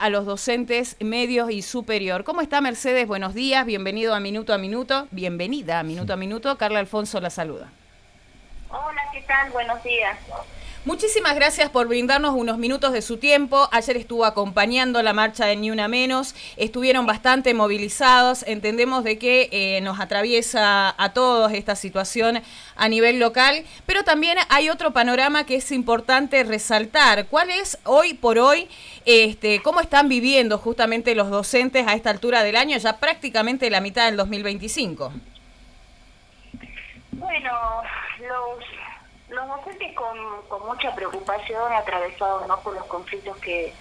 a los docentes medios y superior. ¿Cómo está Mercedes? Buenos días, bienvenido a Minuto a Minuto. Bienvenida a Minuto a Minuto. Carla Alfonso la saluda. Hola, ¿qué tal? Buenos días. Muchísimas gracias por brindarnos unos minutos de su tiempo. Ayer estuvo acompañando la marcha de Ni Una Menos. Estuvieron bastante movilizados. Entendemos de que nos atraviesa a todos esta situación a nivel local, pero también hay otro panorama que es importante resaltar. ¿Cuál es hoy por hoy, cómo están viviendo justamente los docentes a esta altura del año, ya prácticamente la mitad del 2025? Bueno, los docentes con mucha preocupación, atravesados, ¿no?, por los conflictos que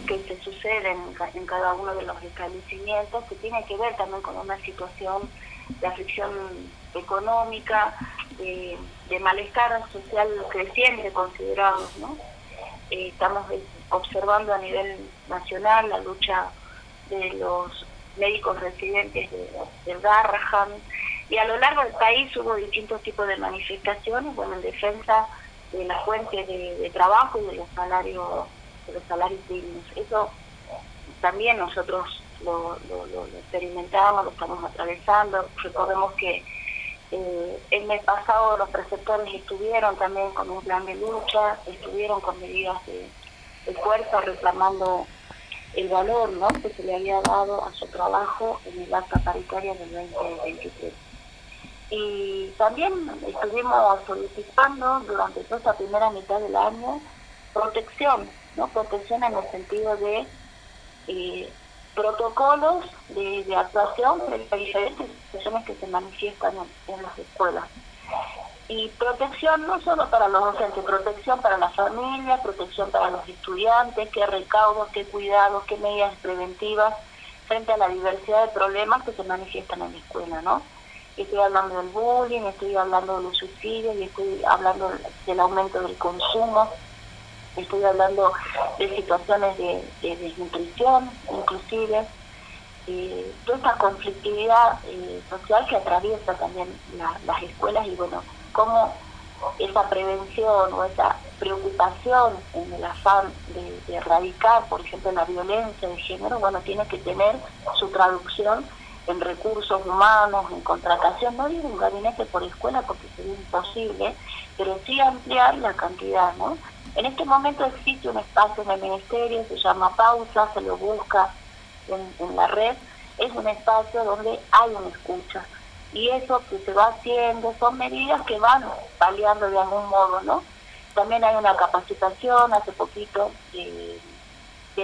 se suceden en cada uno de los establecimientos, que tiene que ver también con una situación de aflicción económica, de malestar social creciente considerados, ¿no? Estamos observando a nivel nacional la lucha de los médicos residentes del Garrahan, y a lo largo del país hubo distintos tipos de manifestaciones, bueno, en defensa de la fuente de trabajo y de los salarios dignos. Eso también nosotros lo experimentamos, lo estamos atravesando. Recordemos que el mes pasado los preceptores estuvieron también con un plan de lucha, estuvieron con medidas de fuerza reclamando el valor, ¿no?, que se le había dado a su trabajo en el acta paritaria del 2023. Y también estuvimos solicitando durante toda esta primera mitad del año protección, ¿no? Protección en el sentido de protocolos de actuación frente a diferentes situaciones que se manifiestan en las escuelas. Y protección no solo para los docentes, protección para la familia, protección para los estudiantes, qué recaudos, qué cuidados, qué medidas preventivas frente a la diversidad de problemas que se manifiestan en la escuela, ¿no? Estoy hablando del bullying, estoy hablando de los suicidios, y estoy hablando del aumento del consumo, estoy hablando de situaciones de desnutrición, inclusive, toda esta conflictividad social que atraviesa también las escuelas, y bueno, cómo esa prevención o esa preocupación en el afán de erradicar, por ejemplo, la violencia de género, bueno, tiene que tener su traducción en recursos humanos, en contratación, no digo un gabinete por escuela porque sería imposible, pero sí ampliar la cantidad, ¿no? En este momento existe un espacio en el ministerio, se llama Pausa, se lo busca en la red, es un espacio donde hay una escucha, y eso que se va haciendo son medidas que van paliando de algún modo, ¿no? También hay una capacitación hace poquito de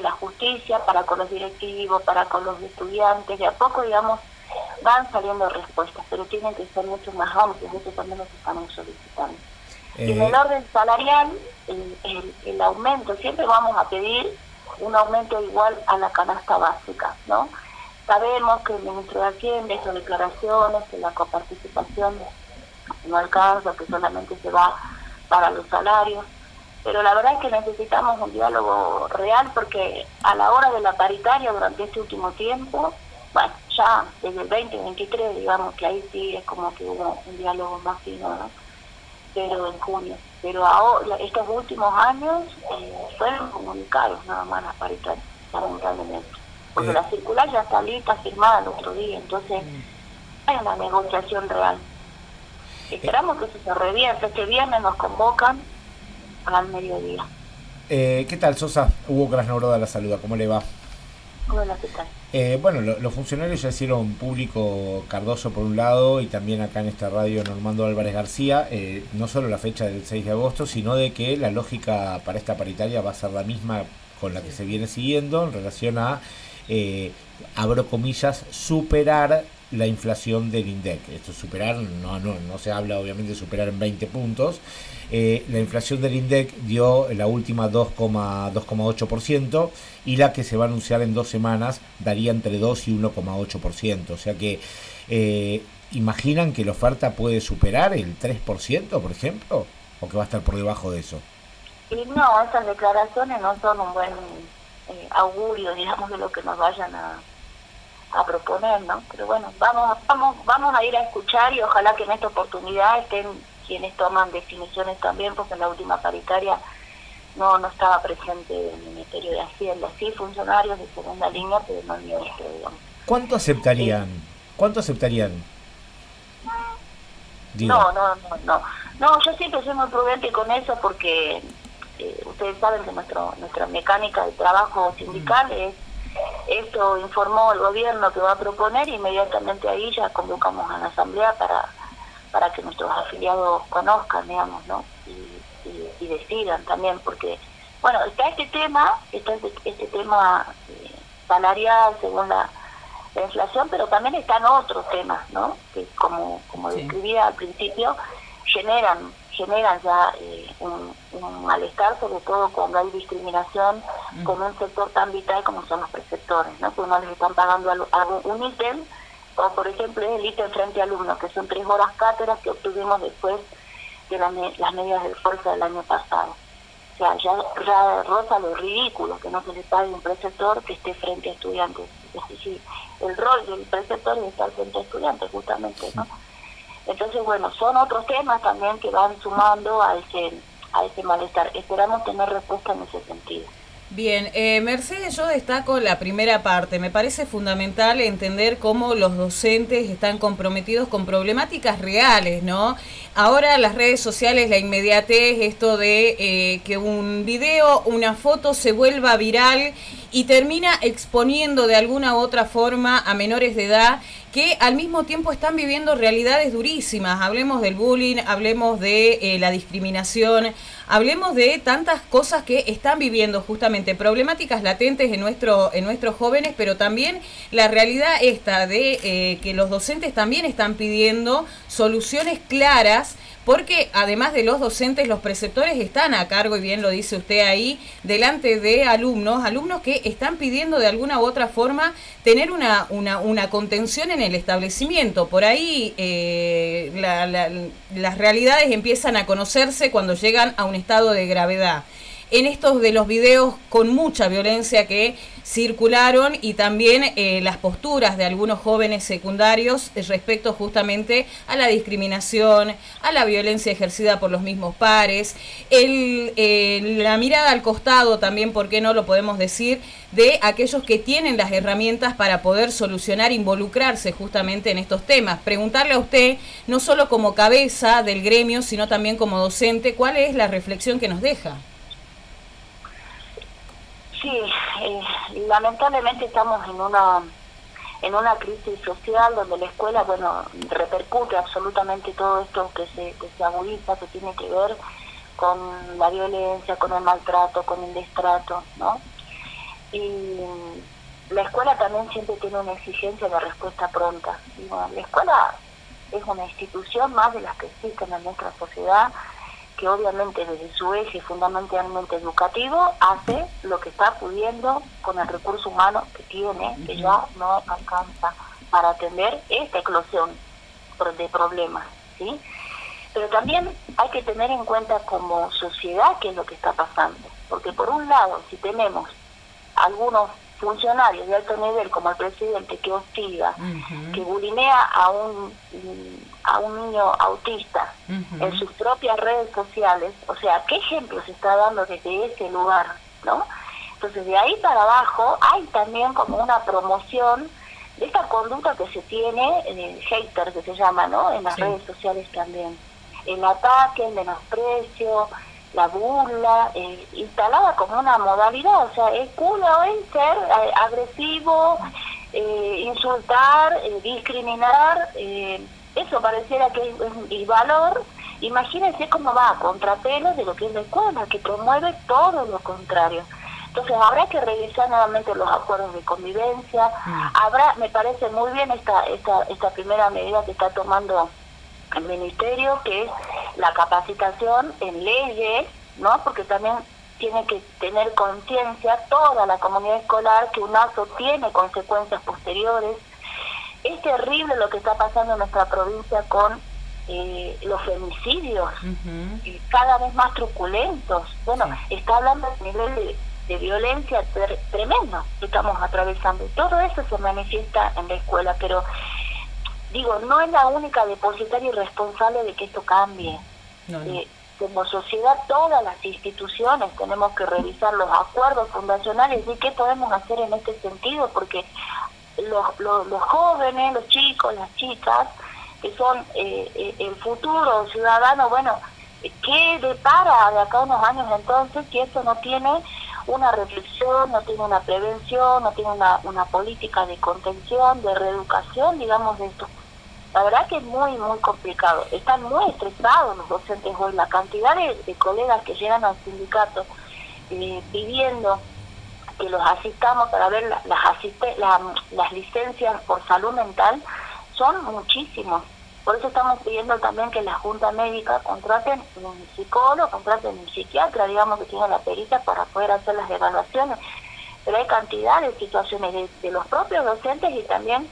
la justicia para con los directivos, para con los estudiantes. De a poco, digamos, van saliendo respuestas, pero tienen que ser mucho más amplios. Eso también lo estamos solicitando. Y en el orden salarial, el aumento, siempre vamos a pedir un aumento igual a la canasta básica, ¿no? Sabemos que el ministro de Hacienda hizo declaraciones, que la coparticipación no alcanza, que solamente se va para los salarios, pero la verdad es que necesitamos un diálogo real, porque a la hora de la paritaria durante este último tiempo, bueno, ya desde el 2023, digamos que ahí sí es como que hubo un diálogo más fino, ¿no? Pero en junio. Pero ahora, estos últimos años fueron comunicados nada más las paritarias, lamentablemente. Porque la circular ya está lista, firmada el otro día, entonces hay una negociación real. Esperamos que eso se revierta. Este viernes nos convocan al mediodía. ¿Qué tal, Sosa? Hugo Krasnoroda la saluda, ¿cómo le va? Hola, ¿qué tal? Bueno, los funcionarios ya hicieron público, Cardoso por un lado y también acá en esta radio Normando Álvarez García, no solo la fecha del 6 de agosto, sino de que la lógica para esta paritaria va a ser la misma con la que se viene siguiendo en relación a, abro comillas, superar la inflación del INDEC. Esto superar, no se habla obviamente de superar en 20 puntos. La inflación del INDEC dio la última 2,8%, y la que se va a anunciar en 2 semanas daría entre 2 y 1,8%. O sea que ¿imaginan que la oferta puede superar el 3%, por ejemplo? ¿O que va a estar por debajo de eso? Y no, esas declaraciones no son un buen augurio, digamos, de lo que nos vayan a proponer, ¿no? Pero bueno, vamos a ir a escuchar, y ojalá que en esta oportunidad estén quienes toman definiciones también, porque en la última paritaria no estaba presente el Ministerio de Hacienda, sí funcionarios de segunda línea, pero no el ministro, digamos. ¿Cuánto aceptarían? ¿Cuánto aceptarían? Digo. No, yo siempre soy muy prudente con eso porque ustedes saben que nuestra mecánica de trabajo sindical es esto. Informó el gobierno que va a proponer, e inmediatamente ahí ya convocamos a la asamblea para que nuestros afiliados conozcan, digamos, ¿no? Y decidan también, porque bueno, está este tema salarial según la inflación, pero también están otros temas, ¿no? Que como describía al principio, generan ya un malestar, sobre todo cuando hay discriminación con un sector tan vital como son los preceptores, ¿no? Porque no les están pagando un ítem, o por ejemplo el ítem frente a alumnos, que son 3 horas cátedras que obtuvimos después de las medidas de fuerza del año pasado. O sea, ya roza lo ridículo que no se le pague un preceptor que esté frente a estudiantes. Es decir, el rol del preceptor es estar frente a estudiantes, justamente, ¿no? Entonces, bueno, son otros temas también que van sumando a ese malestar. Esperamos tener respuesta en ese sentido. Bien, Mercedes, yo destaco la primera parte. Me parece fundamental entender cómo los docentes están comprometidos con problemáticas reales, ¿no? Ahora las redes sociales, la inmediatez, esto de que un video, una foto se vuelva viral y termina exponiendo de alguna u otra forma a menores de edad que al mismo tiempo están viviendo realidades durísimas. Hablemos del bullying, hablemos de la discriminación, hablemos de tantas cosas que están viviendo justamente, problemáticas latentes en nuestros jóvenes, pero también la realidad esta de que los docentes también están pidiendo soluciones claras, porque además de los docentes, los preceptores están a cargo, y bien lo dice usted ahí, delante de alumnos que están pidiendo de alguna u otra forma tener una contención en el establecimiento. Por ahí las realidades empiezan a conocerse cuando llegan a un estado de gravedad. En estos de los videos con mucha violencia que circularon, y también las posturas de algunos jóvenes secundarios respecto justamente a la discriminación, a la violencia ejercida por los mismos pares, la mirada al costado también, ¿por qué no lo podemos decir?, de aquellos que tienen las herramientas para poder solucionar, involucrarse justamente en estos temas. Preguntarle a usted, no solo como cabeza del gremio, sino también como docente, ¿cuál es la reflexión que nos deja? Sí, lamentablemente estamos en una crisis social donde la escuela, bueno, repercute absolutamente todo esto que se agudiza, que tiene que ver con la violencia, con el maltrato, con el destrato, ¿no? Y la escuela también siempre tiene una exigencia de respuesta pronta. Y bueno, la escuela es una institución más de las que existen en nuestra sociedad, que obviamente desde su eje fundamentalmente educativo hace lo que está pudiendo con el recurso humano que tiene, que ya no alcanza para atender esta eclosión de problemas, ¿sí? Pero también hay que tener en cuenta como sociedad qué es lo que está pasando, porque por un lado, si tenemos algunos funcionarios de alto nivel como el presidente que hostiga, que bulinea a un niño autista en sus propias redes sociales, o sea, ¿qué ejemplo se está dando desde ese lugar, no? Entonces, de ahí para abajo hay también como una promoción de esta conducta que se tiene en el hater, que se llama, ¿no?, en las redes sociales también. El ataque, el menosprecio, la burla, instalada como una modalidad, o sea, es cool hoy ser agresivo, insultar, discriminar, eso pareciera que es un disvalor. Imagínense cómo va a contrapelo de lo que es la escuela, que promueve todo lo contrario. Entonces habrá que revisar nuevamente los acuerdos de convivencia. Me parece muy bien esta primera medida que está tomando el ministerio, que es la capacitación en leyes, ¿no? Porque también tiene que tener conciencia toda la comunidad escolar que un acto tiene consecuencias posteriores. Es terrible lo que está pasando en nuestra provincia con los femicidios, cada vez más truculentos. Bueno, está hablando de nivel de violencia tremendo que estamos atravesando. Todo eso se manifiesta en la escuela, pero digo, no es la única depositaria y responsable de que esto cambie. como sociedad, todas las instituciones tenemos que revisar los acuerdos fundacionales y qué podemos hacer en este sentido, porque los jóvenes, los chicos, las chicas, que son el futuro ciudadano, bueno, ¿qué depara de acá a unos años entonces si esto no tiene una reflexión, no tiene una prevención, no tiene una política de contención, de reeducación, digamos, de esto? La verdad que es muy, muy complicado. Están muy estresados los docentes hoy. La cantidad de colegas que llegan al sindicato pidiendo que los asistamos para ver las licencias por salud mental son muchísimos. Por eso estamos pidiendo también que la Junta Médica contraten un psicólogo, contraten un psiquiatra, digamos, que tenga la pericia para poder hacer las evaluaciones. Pero hay cantidad de situaciones de los propios docentes y también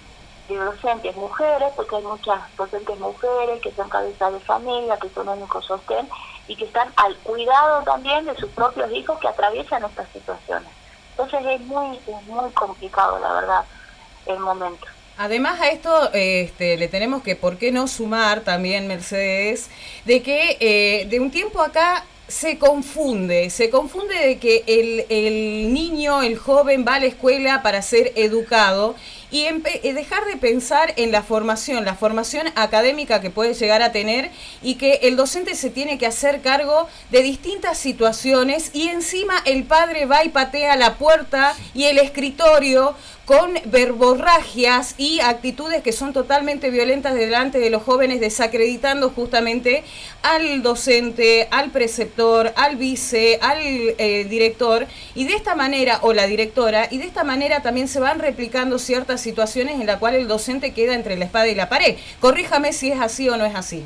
de docentes mujeres, porque hay muchas docentes mujeres que son cabezas de familia, que son únicos sostén y que están al cuidado también de sus propios hijos que atraviesan estas situaciones. Entonces es muy complicado, la verdad, el momento. Además a esto le tenemos que, ¿por qué no sumar también, Mercedes, de que de un tiempo acá se confunde de que el niño, el joven va a la escuela para ser educado y dejar de pensar en la formación académica que puede llegar a tener y que el docente se tiene que hacer cargo de distintas situaciones y encima el padre va y patea la puerta y el escritorio con verborragias y actitudes que son totalmente violentas delante de los jóvenes, desacreditando justamente al docente, al preceptor, al vice, al director, y de esta manera, o la directora, y de esta manera también se van replicando ciertas situaciones en las cuales el docente queda entre la espada y la pared. Corríjame si es así o no es así.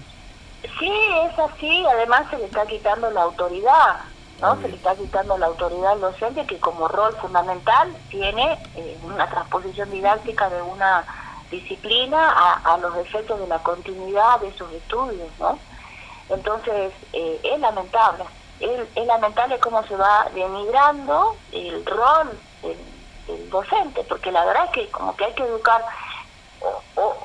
Sí, es así, además se le está quitando la autoridad, ¿no? Se le está quitando la autoridad al docente, que como rol fundamental tiene una transposición didáctica de una disciplina a los efectos de la continuidad de esos estudios, ¿no? Entonces, es lamentable cómo se va denigrando el rol del docente, porque la verdad es que como que hay que educar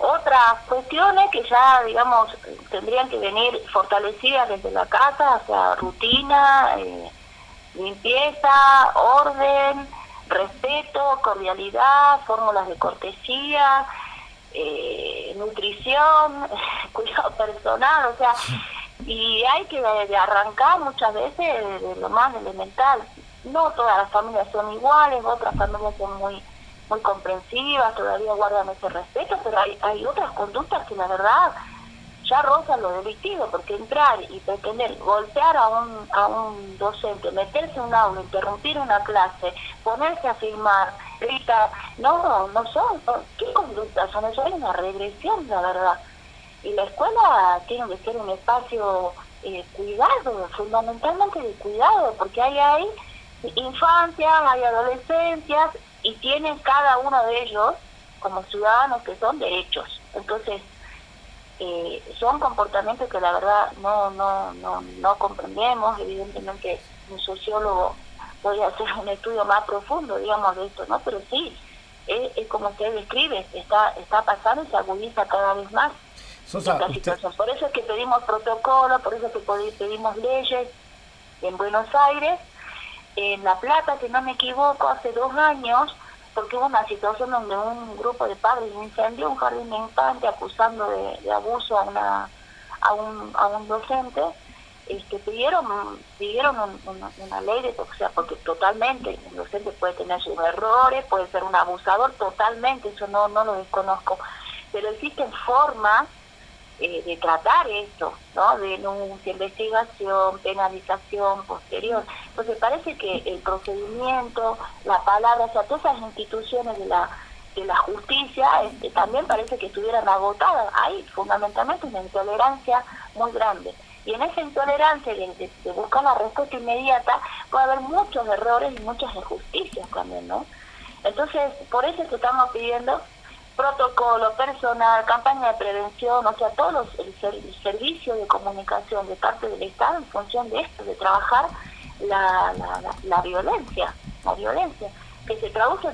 otras cuestiones que ya, digamos, tendrían que venir fortalecidas desde la casa, hacia rutina, limpieza, orden, respeto, cordialidad, fórmulas de cortesía, nutrición, cuidado personal, o sea, y hay que arrancar muchas veces de lo más elemental. No todas las familias son iguales, otras familias son muy comprensivas, todavía guardan ese respeto, pero hay otras conductas que la verdad ya rozan lo delictivo, porque entrar y pretender golpear a un docente, meterse en un aula, interrumpir una clase, ponerse a filmar, gritar, no son, ¿qué conductas son? Eso es una regresión, la verdad. Y la escuela tiene que ser un espacio cuidado, fundamentalmente de cuidado, porque hay infancias, hay adolescencias, y tienen cada uno de ellos como ciudadanos que son derechos. Entonces son comportamientos que la verdad no comprendemos. Evidentemente un sociólogo podría hacer un estudio más profundo, digamos, de esto, ¿no? Pero sí, es como usted describe, está pasando y se agudiza cada vez más. Sosa, esta situación. Por eso es que pedimos protocolos, por eso es que pedimos leyes en Buenos Aires. En La Plata, si no me equivoco, hace 2 años, porque hubo una situación donde un grupo de padres incendió un jardín de infantes acusando de abuso a un docente, pidieron una ley de, o sea, porque totalmente un docente puede tener sus errores, puede ser un abusador, totalmente, eso no lo desconozco, pero existen formas de tratar esto, ¿no? Denuncia, investigación, penalización posterior. Entonces parece que el procedimiento, la palabra, o sea, todas esas instituciones de la justicia también parece que estuvieran agotadas. Hay fundamentalmente una intolerancia muy grande. Y en esa intolerancia de buscar la respuesta inmediata puede haber muchos errores y muchas injusticias también, ¿no? Entonces, por eso es que estamos pidiendo protocolo, personal, campaña de prevención, o sea, el servicio de comunicación de parte del Estado en función de esto, de trabajar la violencia, que se traduce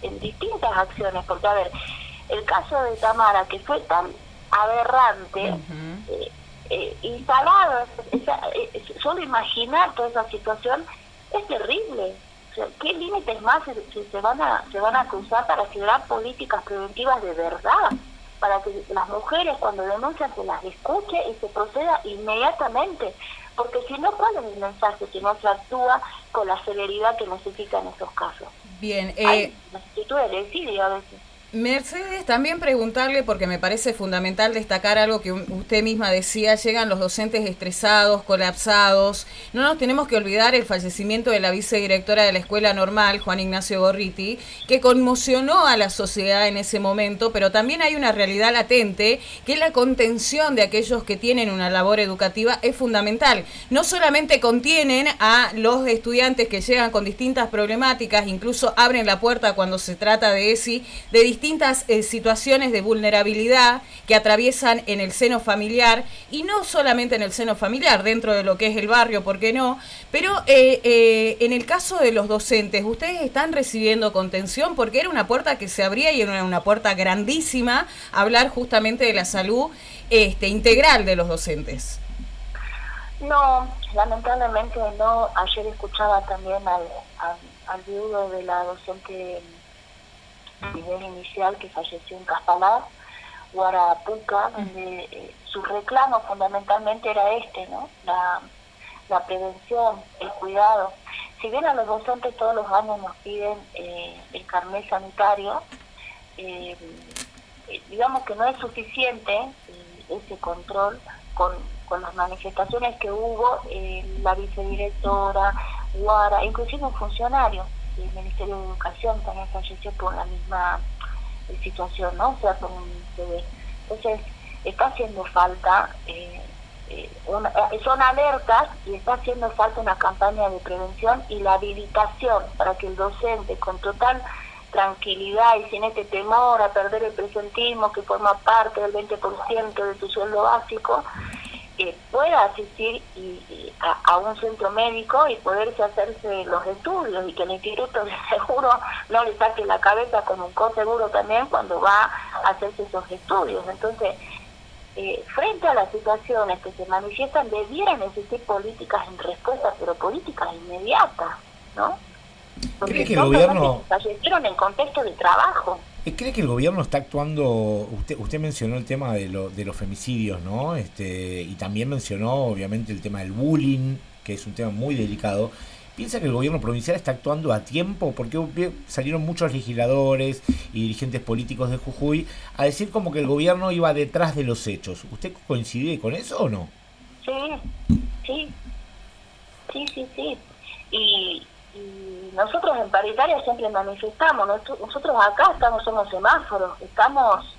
en distintas acciones, porque a ver, el caso de Tamara, que fue tan aberrante, instalado, solo imaginar toda esa situación es terrible. O sea, ¿qué límites más se van a cruzar para crear políticas preventivas de verdad? Para que las mujeres cuando denuncian se las escuche y se proceda inmediatamente. Porque si no, ¿cuál es el mensaje si no se actúa con la celeridad que necesitan esos casos? Bien, hay una actitud de desidia a veces. Mercedes, también preguntarle, porque me parece fundamental destacar algo que usted misma decía, llegan los docentes estresados, colapsados. No nos tenemos que olvidar el fallecimiento de la vicedirectora de la Escuela Normal, Juan Ignacio Gorriti, que conmocionó a la sociedad en ese momento, pero también hay una realidad latente, que la contención de aquellos que tienen una labor educativa es fundamental. No solamente contienen a los estudiantes que llegan con distintas problemáticas, incluso abren la puerta cuando se trata de ESI, de distintas situaciones de vulnerabilidad que atraviesan en el seno familiar, y no solamente en el seno familiar, dentro de lo que es el barrio, ¿por qué no? Pero en el caso de los docentes, ¿ustedes están recibiendo contención? Porque era una puerta que se abría y era una puerta grandísima hablar justamente de la salud integral de los docentes. No, lamentablemente no. Ayer escuchaba también al viudo de la docente a nivel inicial que falleció en Caspalá, Guarapuca, donde su reclamo fundamentalmente era ¿no? La prevención, el cuidado. Si bien a los docentes todos los años nos piden el carnet sanitario, digamos que no es suficiente ese control con las manifestaciones que hubo, la vicedirectora, Guara, inclusive un funcionario del Ministerio de Educación también falleció por la misma situación, ¿no? O sea, por un bebé. Entonces, está haciendo falta, son alertas y está haciendo falta una campaña de prevención y la habilitación para que el docente con total tranquilidad y sin este temor a perder el presentismo que forma parte del 20% de tu sueldo básico, pueda asistir a un centro médico y poderse hacerse los estudios y que el Instituto de Seguro no le saque la cabeza con un coseguro también cuando va a hacerse esos estudios. Entonces, frente a las situaciones que se manifiestan, debieran existir políticas en respuesta, pero políticas inmediatas, ¿no? Porque ¿cree que el gobierno fallecieron en contexto de trabajo? ¿Cree que el gobierno está actuando? Usted mencionó el tema de los femicidios, ¿no? Y también mencionó, obviamente, el tema del bullying, que es un tema muy delicado. ¿Piensa que el gobierno provincial está actuando a tiempo? Porque salieron muchos legisladores y dirigentes políticos de Jujuy a decir como que el gobierno iba detrás de los hechos. ¿Usted coincide con eso o no? Sí. Y nosotros en Paritaria siempre manifestamos, nosotros acá somos semáforos, estamos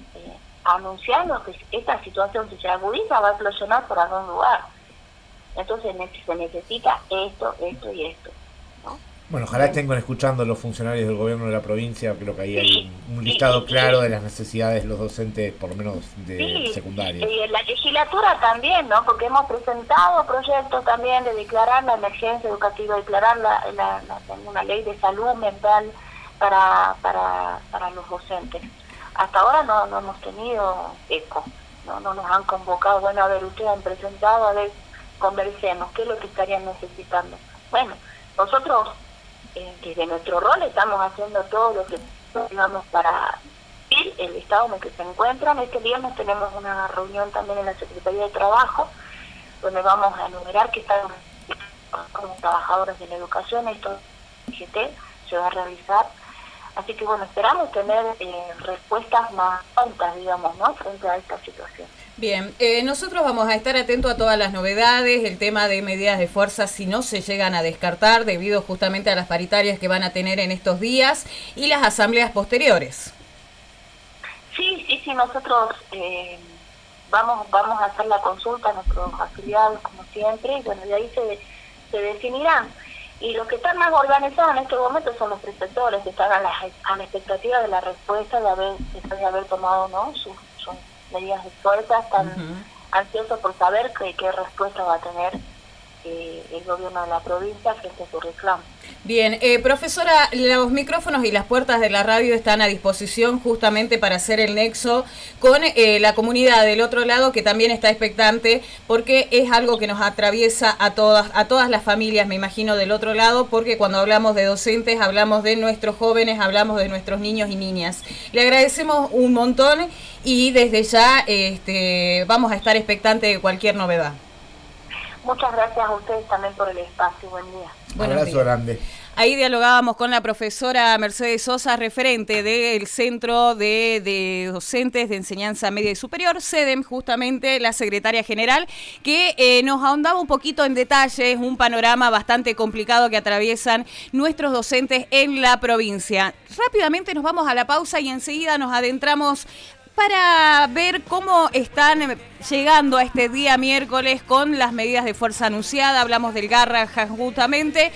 anunciando que esta situación, si se agudiza, va a explosionar por algún lugar. Entonces se necesita esto y esto, ¿no? Bueno, ojalá estén escuchando los funcionarios del gobierno de la provincia. Creo que ahí hay un listado claro de las necesidades de los docentes, por lo menos de secundaria. Y en la legislatura también, ¿no? Porque hemos presentado proyectos también de declarar la emergencia educativa, declarar una ley de salud mental para los docentes. Hasta ahora no hemos tenido eco, no nos han convocado. Bueno, a ver, ustedes han presentado, a ver, conversemos, ¿qué es lo que estarían necesitando? Bueno, nosotros desde nuestro rol estamos haciendo todo lo que digamos para el estado en el que se encuentran. Este viernes tenemos una reunión también en la Secretaría de Trabajo, donde vamos a enumerar que están como trabajadores de la educación, esto se va a realizar. Así que bueno, esperamos tener respuestas más prontas, digamos, ¿no?, frente a esta situación. Bien, nosotros vamos a estar atentos a todas las novedades, el tema de medidas de fuerza si no se llegan a descartar debido justamente a las paritarias que van a tener en estos días y las asambleas posteriores. Sí, nosotros vamos a hacer la consulta a nuestros afiliados como siempre, y bueno, de ahí se definirán. Y los que están más organizados en este momento son los preceptores, que están a la expectativa de la respuesta después de haber tomado, ¿no?, sus medidas de fuerza, están ansiosos por saber qué respuesta va a tener el gobierno de la provincia frente a su reclamo. Bien, profesora, los micrófonos y las puertas de la radio están a disposición justamente para hacer el nexo con la comunidad del otro lado, que también está expectante, porque es algo que nos atraviesa a todas las familias, me imagino, del otro lado, porque cuando hablamos de docentes, hablamos de nuestros jóvenes, hablamos de nuestros niños y niñas. Le agradecemos un montón y desde ya vamos a estar expectantes de cualquier novedad. Muchas gracias a ustedes también por el espacio. Buen día. Un abrazo grande. Ahí dialogábamos con la profesora Mercedes Sosa, referente del Centro de Docentes de Enseñanza Media y Superior, CEDEM, justamente la secretaria general, que nos ahondaba un poquito en detalles, un panorama bastante complicado que atraviesan nuestros docentes en la provincia. Rápidamente nos vamos a la pausa y enseguida nos adentramos para ver cómo están llegando a este día miércoles con las medidas de fuerza anunciada. Hablamos del Garrahan justamente.